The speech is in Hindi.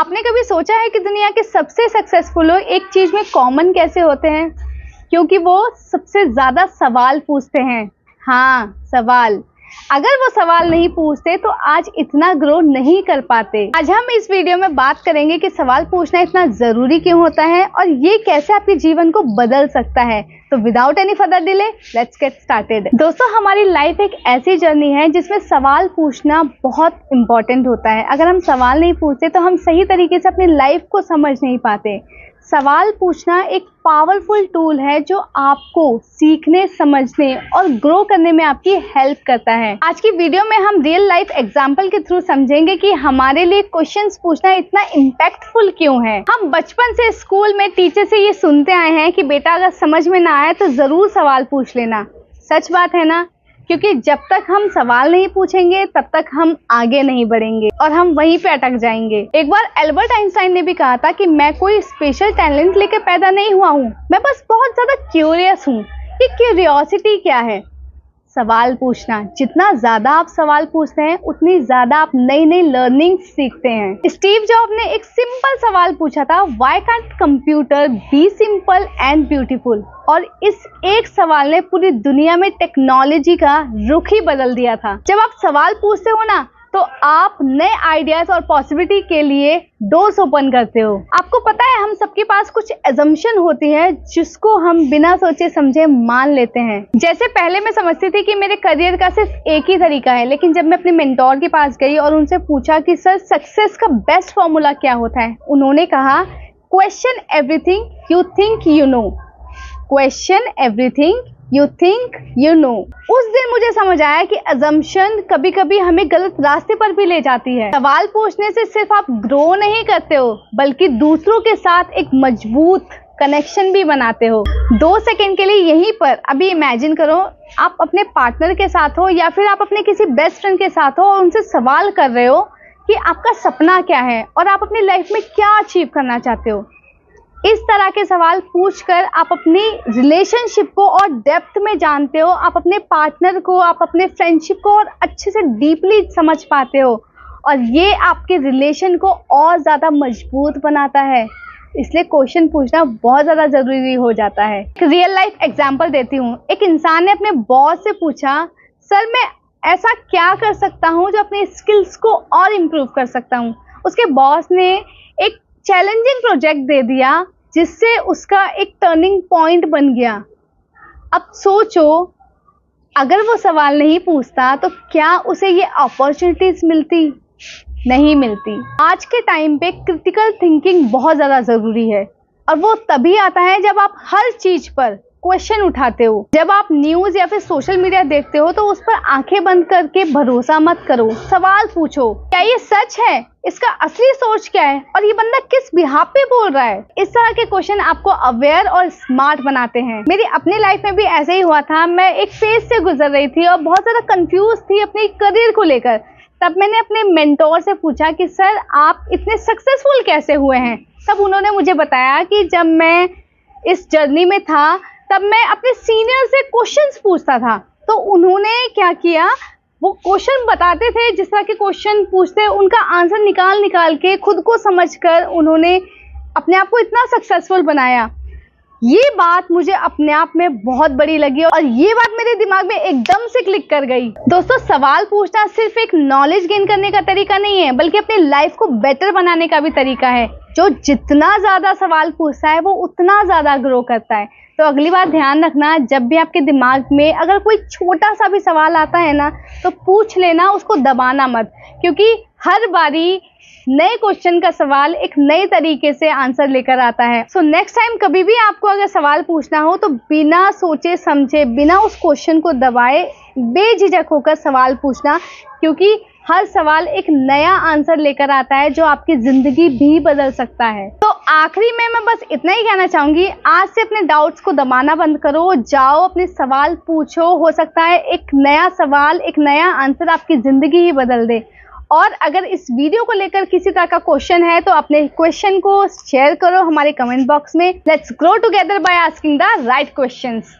आपने कभी सोचा है कि दुनिया के सबसे सक्सेसफुल लोग एक चीज में कॉमन कैसे होते हैं? क्योंकि वो सबसे ज्यादा सवाल पूछते हैं। हाँ, सवाल। अगर वो सवाल नहीं पूछते तो आज इतना ग्रो नहीं कर पाते। आज हम इस वीडियो में बात करेंगे कि सवाल पूछना इतना जरूरी क्यों होता है और ये कैसे आपके जीवन को बदल सकता है। तो without any further delay let's get started. दोस्तों, हमारी लाइफ एक ऐसी जर्नी है जिसमें सवाल पूछना बहुत इंपॉर्टेंट होता है। अगर हम सवाल नहीं पूछते तो हम सही तरीके से अपनी लाइफ को समझ नहीं पाते। सवाल पूछना एक पावरफुल टूल है जो आपको सीखने, समझने और ग्रो करने में आपकी हेल्प करता है। आज की वीडियो में हम रियल लाइफ एग्जांपल के थ्रू समझेंगे कि हमारे लिए क्वेश्चंस पूछना इतना इम्पैक्टफुल क्यों है। हम बचपन से स्कूल में टीचर से ये सुनते आए हैं कि बेटा अगर समझ में ना आए तो जरूर सवाल पूछ लेना। सच बात है ना? क्योंकि जब तक हम सवाल नहीं पूछेंगे तब तक हम आगे नहीं बढ़ेंगे और हम वहीं पे अटक जाएंगे। एक बार एल्बर्ट आइंस्टाइन ने भी कहा था कि मैं कोई स्पेशल टैलेंट लेकर पैदा नहीं हुआ हूँ, मैं बस बहुत ज्यादा क्यूरियस हूँ। कि क्यूरियोसिटी क्या है? सवाल पूछना। जितना ज्यादा आप सवाल पूछते हैं उतनी ज्यादा आप नई नई लर्निंग सीखते हैं। स्टीव जॉब ने एक सिंपल सवाल पूछा था, why can't computer be simple and beautiful? और इस एक सवाल ने पूरी दुनिया में टेक्नोलॉजी का रुख ही बदल दिया था। जब आप सवाल पूछते हो ना तो आप नए आइडियाज और पॉसिबिलिटी के लिए डोर्स ओपन करते हो। आपको पता है हम सबके पास कुछ एजम्पशन होती है जिसको हम बिना सोचे समझे मान लेते हैं। जैसे पहले मैं समझती थी कि मेरे करियर का सिर्फ एक ही तरीका है, लेकिन जब मैं अपने मेंटोर के पास गई और उनसे पूछा कि सर सक्सेस का बेस्ट फॉर्मूला क्या होता है, उन्होंने कहा question everything you think you know. Question everything you think you know. उस दिन मुझे समझ आया कि अजम्पशन कभी कभी हमें गलत रास्ते पर भी ले जाती है। सवाल पूछने से सिर्फ आप ग्रो नहीं करते हो बल्कि दूसरों के साथ एक मजबूत कनेक्शन भी बनाते हो। 2 सेकंड के लिए यहीं पर अभी इमेजिन करो, आप अपने पार्टनर के साथ हो या फिर आप अपने किसी बेस्ट फ्रेंड के साथ हो और उनसे सवाल कर रहे हो कि आपका सपना क्या है और आप अपनी लाइफ में क्या अचीव करना चाहते हो। इस तरह के सवाल पूछकर आप अपनी रिलेशनशिप को और डेप्थ में जानते हो, आप अपने पार्टनर को, आप अपने फ्रेंडशिप को और अच्छे से डीपली समझ पाते हो और ये आपके रिलेशन को और ज़्यादा मजबूत बनाता है। इसलिए क्वेश्चन पूछना बहुत ज़्यादा ज़रूरी हो जाता है। एक रियल लाइफ एग्जांपल देती हूँ। एक इंसान ने अपने बॉस से पूछा, सर मैं ऐसा क्या कर सकता हूँ जो अपने स्किल्स को और इम्प्रूव कर सकता हूँ। उसके बॉस ने एक चैलेंजिंग प्रोजेक्ट दे दिया जिससे उसका एक टर्निंग पॉइंट बन गया। अब सोचो, अगर वो सवाल नहीं पूछता तो क्या उसे ये अपॉर्चुनिटीज मिलती? नहीं मिलती। आज के टाइम पे क्रिटिकल थिंकिंग बहुत ज़्यादा ज़रूरी है और वो तभी आता है जब आप हर चीज़ पर क्वेश्चन उठाते हो। जब आप न्यूज़ या फिर सोशल मीडिया देखते हो तो उस पर आंखें बंद करके भरोसा मत करो, सवाल पूछो, क्या ये सच है? इसका असली सोच क्या है और ये बंदा किस बिहाफ पे बोल रहा है? इस तरह के क्वेश्चन आपको अवेयर और स्मार्ट बनाते हैं। मेरी अपनी लाइफ में भी ऐसे ही हुआ था। मैं एक फेज से गुजर रही थी और बहुत ज़्यादा कंफ्यूज थी अपने करियर को लेकर। तब मैंने अपने मेंटोर से पूछा कि सर आप इतने सक्सेसफुल कैसे हुए हैं? तब उन्होंने मुझे बताया कि जब मैं इस जर्नी में था तब मैं अपने सीनियर से क्वेश्चंस पूछता था। तो उन्होंने क्या किया, वो क्वेश्चन बताते थे, जिस तरह के क्वेश्चन पूछते उनका आंसर निकाल निकाल के खुद को समझकर उन्होंने अपने आप को इतना सक्सेसफुल बनाया। ये बात मुझे अपने आप में बहुत बड़ी लगी और ये बात मेरे दिमाग में एकदम से क्लिक कर गई। दोस्तों, सवाल पूछना सिर्फ एक नॉलेज गेन करने का तरीका नहीं है बल्कि अपनी लाइफ को बेटर बनाने का भी तरीका है। जो जितना ज़्यादा सवाल पूछता है वो उतना ज़्यादा ग्रो करता है। तो अगली बार ध्यान रखना, जब भी आपके दिमाग में अगर कोई छोटा सा भी सवाल आता है ना तो पूछ लेना, उसको दबाना मत, क्योंकि हर बारी नए क्वेश्चन का सवाल एक नए तरीके से आंसर लेकर आता है। सो नेक्स्ट टाइम कभी भी आपको अगर सवाल पूछना हो तो बिना सोचे समझे, बिना उस क्वेश्चन को दबाए, बेझिझक होकर सवाल पूछना, क्योंकि हर सवाल एक नया आंसर लेकर आता है जो आपकी जिंदगी भी बदल सकता है। तो आखिरी में मैं बस इतना ही कहना चाहूंगी, आज से अपने डाउट्स को दबाना बंद करो, जाओ अपने सवाल पूछो। हो सकता है एक नया सवाल, एक नया आंसर आपकी जिंदगी ही बदल दे। और अगर इस वीडियो को लेकर किसी तरह का क्वेश्चन है तो अपने क्वेश्चन को शेयर करो हमारे कमेंट बॉक्स में। Let's grow together by asking the right questions.